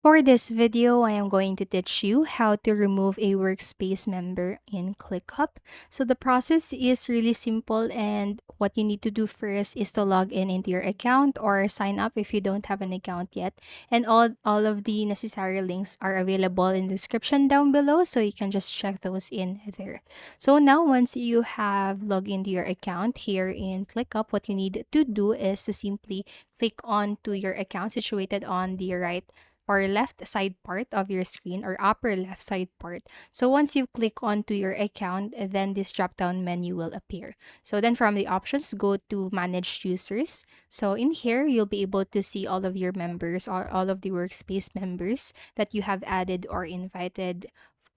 For this video, I am going to teach you how to remove a workspace member in ClickUp. So the process is really simple, and what you need to do first is to log in into your account or sign up if you don't have an account yet. And all of the necessary links are available in the description down below, so you can just check those in there. So now once you have logged into your account here in ClickUp, what you need to do is to simply click on to your account situated on the right or left side part of your screen or upper left side part. So once you click onto your account, then this drop down menu will appear. So then from the options, go to manage users. So in here, you'll be able to see all of your members or all of the workspace members that you have added or invited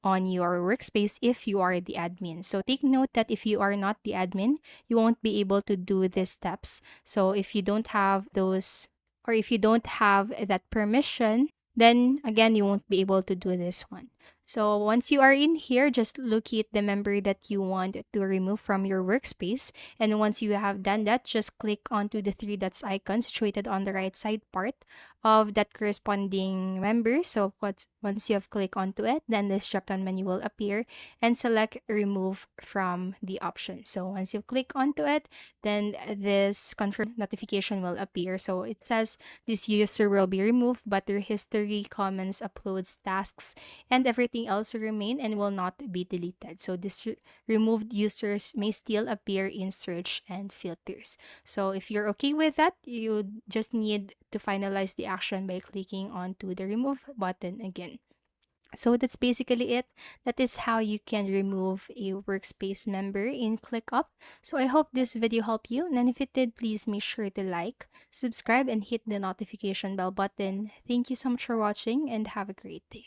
on your workspace if you are the admin. So take note that if you are not the admin, you won't be able to do these steps. So if you don't have those or if you don't have that permission, then again, you won't be able to do this one. So once you are in here, just locate the member that you want to remove from your workspace. And once you have done that, just click onto the three dots icon situated on the right side part of that corresponding member. So once you have clicked onto it, then this drop-down menu will appear and select remove from the option. So once you click onto it, then this confirm notification will appear. So it says this user will be removed, but their history, comments, uploads, tasks, and everything else will remain and will not be deleted. So this removed users may still appear in search and filters. So if you're okay with that, you just need to finalize the action by clicking onto the remove button again. So that's basically it. That is how you can remove a workspace member in ClickUp. So I hope this video helped you. And if it did, please make sure to like, subscribe, and hit the notification bell button. Thank you so much for watching and have a great day.